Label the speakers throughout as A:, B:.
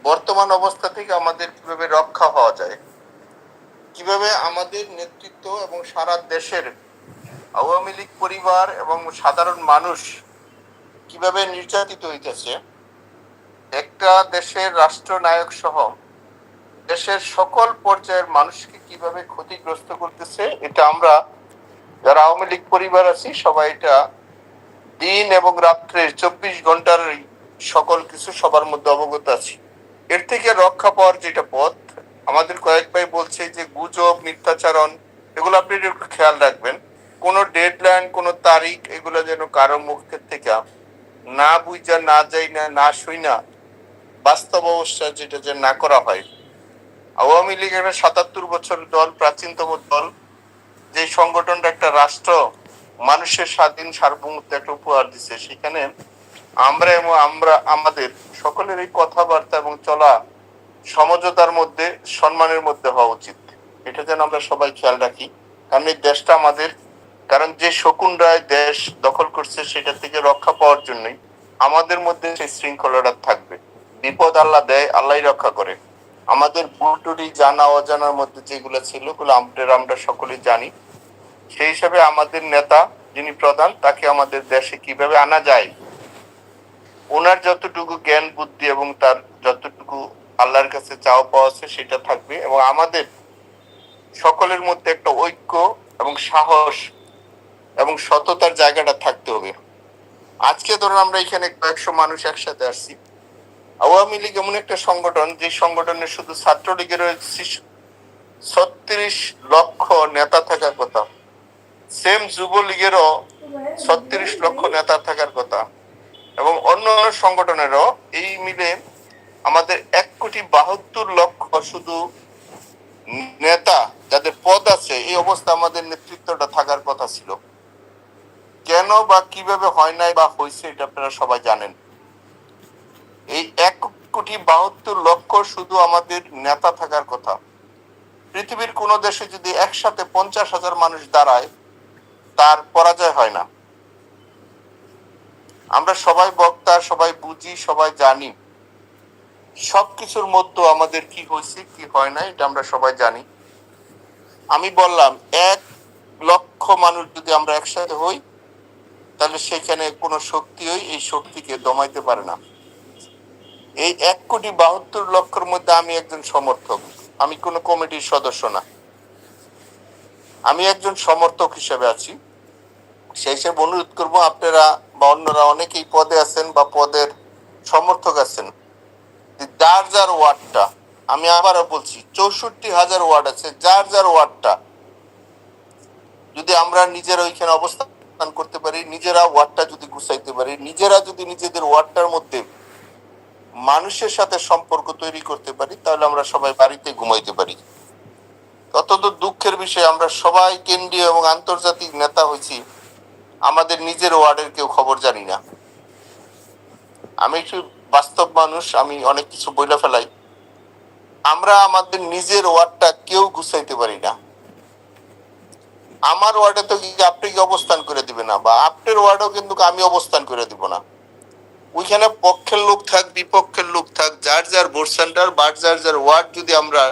A: বর্তমান অবস্থা থেকে আমাদের কিভাবে রক্ষা হওয়া যায়, কিভাবে আমাদের নেতৃত্ব এবং সারা দেশের আওয়ামী লীগ পরিবার এবং সাধারণ মানুষ কিভাবে নির্যাতিত হইতেছে, একটা দেশের রাষ্ট্রনায়ক সহ দেশের সকল পর্যায়ের মানুষকে কিভাবে ক্ষতিগ্রস্ত করতেছে, এটা আমরা যারা আওয়ামী লীগ পরিবার আছি সবাই এটা দিন এবং রাত্রে 24 ঘন্টার সকল কিছু সবার মধ্যে অবগত আছি। এর থেকে রক্ষা পাওয়ার যেটা পথ, আমাদের কয়েক ভাই বলছে যে গুজব, মিথ্যাচারণ, এগুলো আপনি একটু খেয়াল রাখবেন। কোনো ডেডলাইন, কোনো তারিখ, এগুলো যেন কারো মুখের থেকে না বুঝা, না যাই না, না শুই না, বাস্তব অবস্থা যেটা যে না করা হয়। আওয়ামী লীগ একটা 77 বছর দল, প্রাচীনতম দল, যে সংগঠনটা একটা রাষ্ট্র মানুষের স্বাধীন সার্বভৌমত্ব একটা উপহার দিচ্ছে, সেখানে আমরা আমাদের সকলের এই কথাবার্তা এবং চলা সমঝোতার মধ্যে, সম্মানের মধ্যে হওয়া উচিত। এটা যেন আমরা সবাই খেয়াল রাখি, কারণ এই দেশটা আমাদের। কারণ যে শকুন রায় দেশ দখল করছে, সেটা থেকে রক্ষা পাওয়ার জন্যই আমাদের মধ্যে সেই শৃঙ্খলাটা থাকবে। বিপদ আল্লাহ দেয়, আল্লাহই রক্ষা করে। আমাদের ভুলটুটি জানা অজানার মধ্যে যেগুলো ছিল, ওগুলো আমরা সকলেই জানি। সেই হিসাবে আমাদের নেতা যিনি প্রধান, তাকে আমাদের দেশে কিভাবে আনা যায়, ওনার যতটুকু জ্ঞান বুদ্ধি এবং তার যতটুকু আল্লাহর কাছে চাওয়া পাওয়া আছে সেটা থাকবে, এবং আমাদের সকলের মধ্যে একটা ঐক্য এবং সাহস এবং সততার জায়গাটা থাকতে হবে। আজকে ধরুন আমরা এখানে কয়েকশো মানুষ একসাথে আসছি। আওয়ামী লীগ এমন একটা সংগঠন, যে সংগঠনের শুধু ছাত্রলীগের 36 লক্ষ নেতা থাকার কথা, সেম যুবলীগেরও 36 লক্ষ নেতা থাকার কথা, এবং অন্য সংগঠনেরও এই মিলে আমাদের 1,72,00,000 শুধু নেতা যাদের পদ আছে, এই অবস্থা আমাদের নেতৃত্বটা থাকার কথা ছিল। কেন বা কিভাবে হয় নাই বা হয়েছে, এটা আপনারা সবাই জানেন। এই 1,72,00,000 শুধু আমাদের নেতা থাকার কথা। পৃথিবীর কোন দেশে যদি একসাথে 50,000 মানুষ দাঁড়ায়, তার পরাজয় হয় না। আমরা সবাই বক্তা, সবাই বুঝি, সবাই জানি সবকিছুর মধ্যে আমাদের কি হয়েছে কি হয় না, এটা আমরা সবাই জানি। আমি বললাম 1,00,000 মানুষ যদি আমরা একসাথে হই, তাহলে সেখানে কোনো শক্তি এই শক্তিকে দমাইতে পারে না। এই 1,72,00,000 মধ্যে আমি একজন সমর্থক, আমি কোনো কমিটির সদস্য না, আমি একজন সমর্থক হিসেবে আছি। সেই হিসেবে অনুরোধ করবো, আপনারা বা অন্যরা অনেকেই পদে আছেন বা পদের সমর্থক আছেন, যার যার ওয়ার্ডটা, আমি আবারও বলছি 64,000 ওয়ার্ড আছে, যার যার ওয়ার্ডটা যদি আমরা নিজেরা ওইখানে অবস্থান করতে পারি, নিজেরা ওয়ার্ডটা যদি গুছাইতে পারি, নিজেরা যদি নিজেদের ওয়ার্ডটার মধ্যে মানুষের সাথে সম্পর্ক তৈরি করতে পারি, তাহলে আমরা সবাই বাড়িতে ঘুমাইতে পারি। অত্যন্ত দুঃখের বিষয়, আমরা সবাই কেন্দ্রীয় এবং আন্তর্জাতিক নেতা হয়েছি, আমাদের নিজের ওয়ার্ডের কেউ খবর জানি না। আমি একটু বাস্তব মানুষ, আমি অনেক কিছু বইলা ফেলাই। আমরা আমাদের নিজের ওয়ার্ডটা কেউ গুছাইতে পারি না। আমার ওয়ার্ডে তো আপনি কি অবস্থান করে দিবে না, বা আপনার ওয়ার্ডেও কিন্তু আমি অবস্থান করে দিব না। ওইখানে পক্ষের লোক থাক, বিপক্ষের লোক থাক, যার যার ভোট সেন্টার বা যার যার ওয়ার্ড যদি আমরা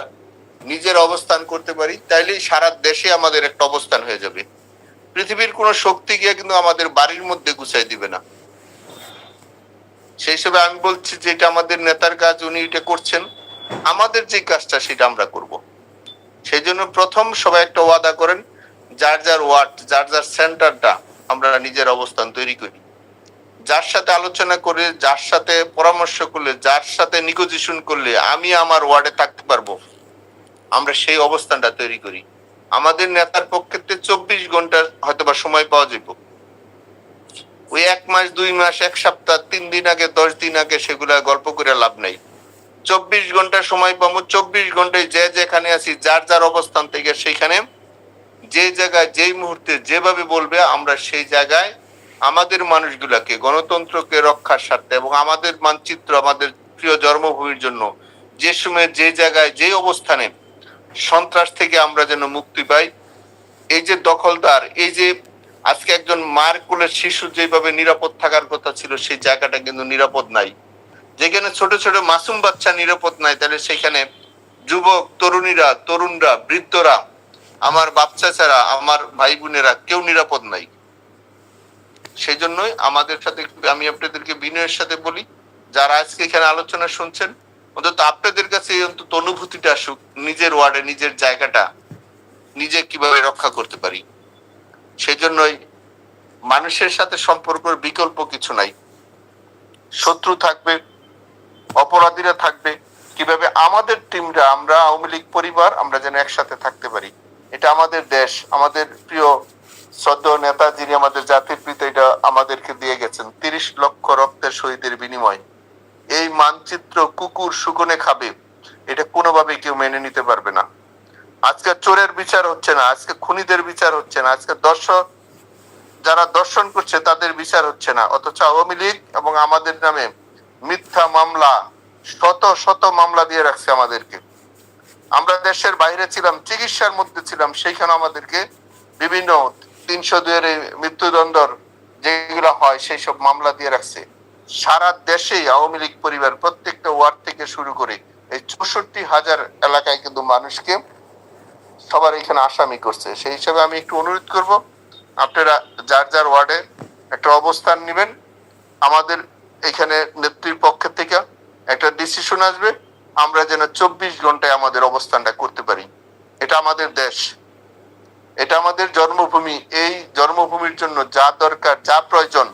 A: নিজের অবস্থান করতে পারি, তাইলেই সারা দেশে আমাদের একটা অবস্থান হয়ে যাবে। পৃথিবীর কোনো শক্তি গিয়ে কিন্তু আমাদের বাড়ির মধ্যে গুছাই দিবে না। সেই হিসেবে আমি বলছি যে এটা আমাদের নেতার কাজ, উনি এটা করছেন, আমাদের যে কাজটা সেটা আমরা করব। সেই জন্য প্রথম সবাই একটা ওয়াদা করেন, যার যার ওয়ার্ড, যার যার সেন্টারটা আমরা নিজের অবস্থান তৈরি করি। যার সাথে আলোচনা করে, যার সাথে পরামর্শ করলে, যার সাথে নিগোজিয়েশন করলে আমি আমার ওয়ার্ডে থাকতে পারবো, আমরা সেই অবস্থানটা তৈরি করি। আমাদের নেতার পক্ষে 24 ঘন্টা হয়তো বা সময় পাওয়া যাব, ওই 1 মাস, 2 মাস, 1 সপ্তাহ, 3 দিন আগে, 10 দিন আগে সেগুলা গল্প করে লাভ নাই। 24 ঘন্টা সময় পাবো, 24 ঘন্টায় যে যেখানে আছি, যার যার অবস্থান থেকে সেইখানে যে জায়গায় যেই মুহূর্তে যেভাবে বলবে, আমরা সেই জায়গায় আমাদের মানুষগুলাকে, গণতন্ত্রকে রক্ষার স্বার্থে এবং আমাদের মানচিত্র, আমাদের প্রিয় জন্মভূমির জন্য যে সময় যে জায়গায় যে অবস্থানে সন্ত্রাস থেকে আমরা যেন মুক্তি পাই। এই যে দখলদার, এই যে আজকে একজন মার কোলের শিশু যেভাবে নিরাপদ থাকার কথা ছিল, সেই জায়গাটা কিন্তু নিরাপদ নাই। যেখানে ছোট ছোট মাসুম বাচ্চা নিরাপদ নাই, তাহলে সেখানে যুবক তরুণীরা, তরুণরা, বৃদ্ধরা, আমার বাচ্চা ছাড়া আমার ভাই বোনেরা কেউ নিরাপদ নাই। সেই জন্যই আমাদের সাথে আমি আপনাদেরকে বিনয়ের সাথে বলি, যারা আজকে এখানে আলোচনা শুনছেন, অন্তত আপনাদের কাছে অন্তত অনুভূতিটা আসুক, নিজের ওয়ার্ডে নিজের জায়গাটা নিজে কিভাবে রক্ষা করতে পারি। সেই জন্যই মানুষের সাথে সম্পর্কের বিকল্প কিছু নাই। শত্রু থাকবে, অপরাধীরা থাকবে, কিভাবে আমাদের টিমরা, আমরা আওয়ামী লীগ পরিবার, আমরা যেন একসাথে থাকতে পারি। এটা আমাদের দেশ, আমাদের প্রিয় শ্রদ্ধেয় নেতা যিনি আমাদের জাতির পিতা, এটা আমাদেরকে দিয়ে গেছেন 30 লক্ষ রক্তের শহীদের বিনিময়। এই মানচিত্র কুকুর শুকনে খাবে, এটা কোনোভাবে কেউ মেনে নিতে পারবে না। আজকে চোরের বিচার হচ্ছে না, আজকে খুনিদের বিচার হচ্ছে না, আজকে যারা দর্শন করছে তাদের বিচার হচ্ছে না, অথচ আওয়ামী লীগ এবং আমাদের নামে মিথ্যা মামলা, শত শত মামলা দিয়ে রাখছে আমাদেরকে। আমরা দেশের বাইরে ছিলাম, চিকিৎসার মধ্যে ছিলাম, সেইখানে আমাদেরকে বিভিন্ন 302 এর মৃত্যুদণ্ডর যেগুলো হয় সেই সব মামলা দিয়ে রাখছে। সারা দেশেই আওয়ামী লীগ পরিবার প্রত্যেকটা ওয়ার্ড থেকে শুরু করে এই 64,000 এলাকায় কিন্তু মানুষকে সবার এখানে আসামি করছে। সেই হিসাবে আমি একটু অনুরোধ করব, আপনারা যার যার ওয়ার্ডে একটা অবস্থান নেবেন। আমাদের এখানে নেত্রীর পক্ষ থেকে একটা ডিসিশন আসবে, আমরা যেন 24 ঘন্টায় আমাদের অবস্থানটা করতে পারি। এটা আমাদের দেশ, এটা আমাদের জন্মভূমি। এই জন্মভূমির জন্য যা দরকার, যা প্রয়োজন,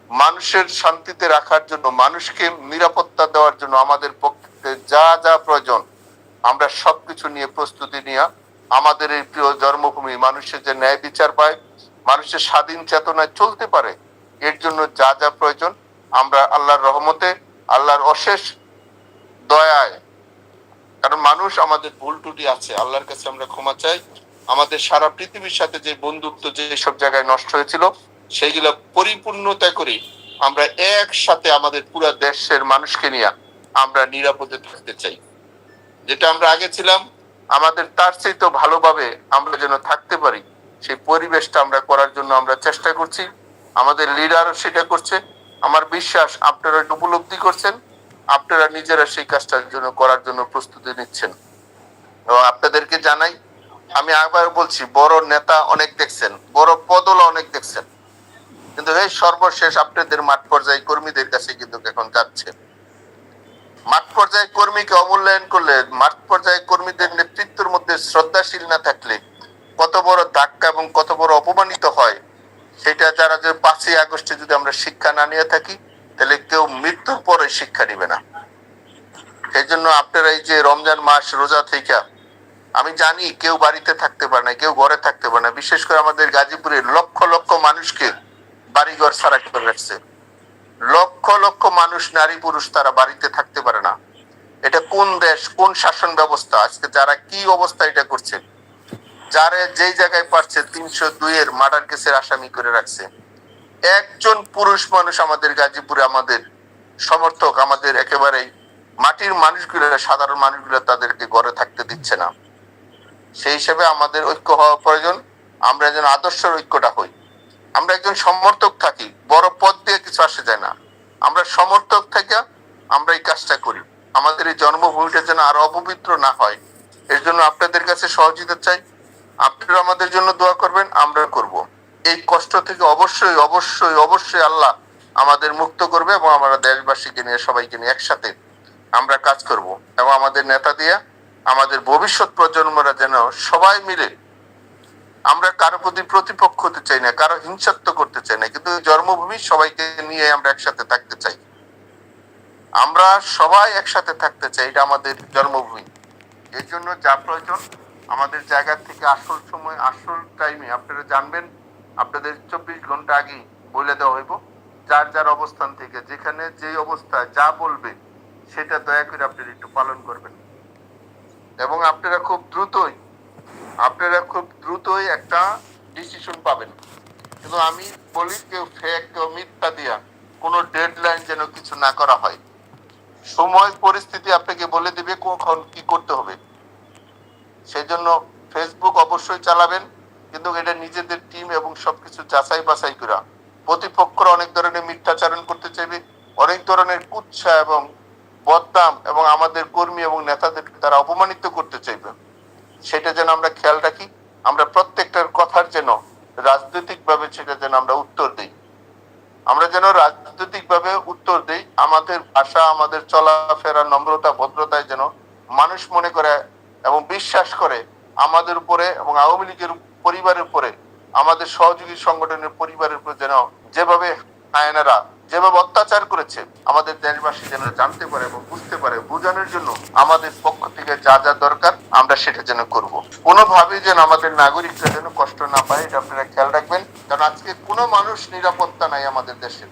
A: মানুষের শান্তিতে রাখার জন্য, মানুষকে নিরাপত্তা দেওয়ার জন্য আমাদের পক্ষে যা যা প্রয়োজন, আমরা সবকিছু নিয়ে প্রস্তুতি নিয়ে আমাদের এই প্রিয় জন্মভূমি মানুষের যে ন্যায় বিচার পায়, মানুষের স্বাধীন চেতনায় চলতে পারে, এর জন্য যা যা প্রয়োজন আমরা আল্লাহর রহমতে, আল্লাহর অশেষ দয়ায়, কারণ মানুষ আমাদের ভুল ত্রুটি আছে, আল্লাহর কাছে আমরা ক্ষমা চাই। আমাদের সারা পৃথিবীর সাথে যে বন্ধুত্ব যে সব জায়গায় নষ্ট হয়েছিল, সেইগুলো পরিপূর্ণতা করে আমরা একসাথে আমাদের পুরো দেশের মানুষকে নিয়ে আমরা নিরাপদে থাকতে চাই। যেটা আমরা আগে ছিলাম, আমাদের তার চেয়ে তো ভালোভাবে আমরা যেন থাকতে পারি, সেই পরিবেশটা আমরা করার জন্য আমরা চেষ্টা করছি। আমাদের লিডারও সেটা করছে। আমার বিশ্বাস আপনারা এটা উপলব্ধি করছেন, আপনারা নিজেরা সেই কাজটার জন্য করার জন্য প্রস্তুতি নিচ্ছেন। আপনাদেরকে জানাই, আমি আবার বলছি, বড় নেতা অনেক দেখছেন, বড় পদলা অনেক দেখছেন, কিন্তু এই সর্বশেষ আপনাদের মাঠ পর্যায়ে কর্মীদের কাছে কিন্তু এখন যাচ্ছে। মাঠ পর্যায়ে কর্মীকে অমূল্যায়ন করলে, মাঠ পর্যায়ে কর্মীদের নেতৃত্বের মধ্যে শ্রদ্ধাশীল না থাকলে কত বড় ধাক্কা এবং কত বড় অপমানিত হয়, সেটা যারা যে 5ই আগস্টে যদি আমরা শিক্ষা না নিয়ে থাকি, তাহলে কেউ মৃত্যুর পরে শিক্ষা নিবে না। সেই জন্য আপনারা এই যে রমজান মাস রোজা থেকে, আমি জানি কেউ বাড়িতে থাকতে পারে না, কেউ ঘরে থাকতে পারে না, বিশেষ করে আমাদের গাজীপুরের লক্ষ লক্ষ মানুষকে বাড়িঘর ছাড়া করে রাখছে। লক্ষ লক্ষ মানুষ, নারী পুরুষ, তারা বাড়িতে থাকতে পারে না। এটা কোন দেশ, কোন শাসন ব্যবস্থা? আজকে যারা কি অবস্থা এটা করছে, যারা যেই জায়গায় পারছে 302 এর মার্ডার কেসের আসামি করে রাখছে। একজন পুরুষ মানুষ আমাদের গাজীপুরে, আমাদের সমর্থক, আমাদের একেবারেই মাটির মানুষগুলো, সাধারণ মানুষগুলো তাদেরকে ঘরে থাকতে দিচ্ছে না। সেই হিসেবে আমাদের ঐক্য হওয়া প্রয়োজন। আমরা যেন আদর্শের ঐক্যটা হই। আমরা একজন সমর্থক থাকি, বড় পদ দিয়ে কিছু আসে যায় না। আমরা সমর্থক থেকে আমরা এই কাজটা করি, আমাদের এই জন্মভূমিটা যেন আরো অপবিত্র না হয়। এর জন্য আপনাদের কাছে সহযোগিতা চাই। আপনারা আমাদের জন্য দোয়া করবেন, আমরা করব। এই কষ্ট থেকে অবশ্যই অবশ্যই অবশ্যই আল্লাহ আমাদের মুক্ত করবে, এবং আমরা দেশবাসীকে নিয়ে, সবাইকে নিয়ে একসাথে আমরা কাজ করব, এবং আমাদের নেতা দিয়ে আমাদের ভবিষ্যৎ প্রজন্মরা যেন সবাই মিলে, আমরা কারো প্রতি প্রতিপক্ষ হতে চাই না, কারো হিংসাত্ব করতে চাই না, কিন্তু জন্মভূমি সবাইকে নিয়ে আমরা একসাথে থাকতে চাই। আমরা সবাই একসাথে থাকতে চাই, এটা আমাদের জন্মভূমি। এর জন্য যা প্রয়োজন আমাদের জায়গা থেকে আসল সময়, আসল টাইমে আপনারা জানবেন, আপনাদের 24 ঘন্টা আগে বলে দেওয়া হইব। যার যার অবস্থান থেকে যেখানে যে অবস্থায় যা বলবে সেটা দয়া করে আপনারা একটু পালন করবেন, এবং আপনারা খুব দ্রুতই একটা ডিসিশন পাবেন। কিন্তু আমি বলি, কেউ ফেক, কেউ মিথ্যা দিয়া কোনো ডেডলাইন যেন কিছু না করা হয়। সময় পরিস্থিতি আপনাকে বলে দিবে কখন কি করতে হবে। সেই জন্য ফেসবুক অবশ্যই চালাবেন, কিন্তু এটা নিজেদের টিম এবং সবকিছু যাচাই বাছাই করা। প্রতিপক্ষরা অনেক ধরনের মিথ্যাচারণ করতে চাইবে, অনেক ধরনের কুৎসা এবং বদনাম এবং আমাদের কর্মী এবং নেতাদের তারা অপমানিত করতে চাইবে, সেটা যেন আমরা খেয়াল রাখি। আমরা প্রত্যেকটার কথার যেন রাজনৈতিক ভাবে সেটা যেন আমরা উত্তর দিই, আমরা যেন রাজনৈতিক ভাবে উত্তর দিই। আমাদের ভাষা, আমাদের চলাফেরা, নম্রতা, ভদ্রতায় যেন মানুষ মনে করে এবং বিশ্বাস করে আমাদের উপরে এবং আওয়ামী লীগের পরিবারের উপরে, আমাদের সহযোগী সংগঠনের পরিবারের উপরে যেন যেভাবে আয়নারা যেভাবে অত্যাচার করেছে, আমাদের দেশবাসী যেন জানতে পারে এবং বুঝতে পারে। বোঝানোর জন্য আমাদের পক্ষ থেকে যা যা দরকার আমরা সেটা যেন করব। কোনোভাবেই যেন আমাদের নাগরিকরা যেন কষ্ট না পায়, এটা আপনারা খেয়াল রাখবেন। কারণ আজকে কোনো মানুষ নিরাপত্তা নাই আমাদের দেশে।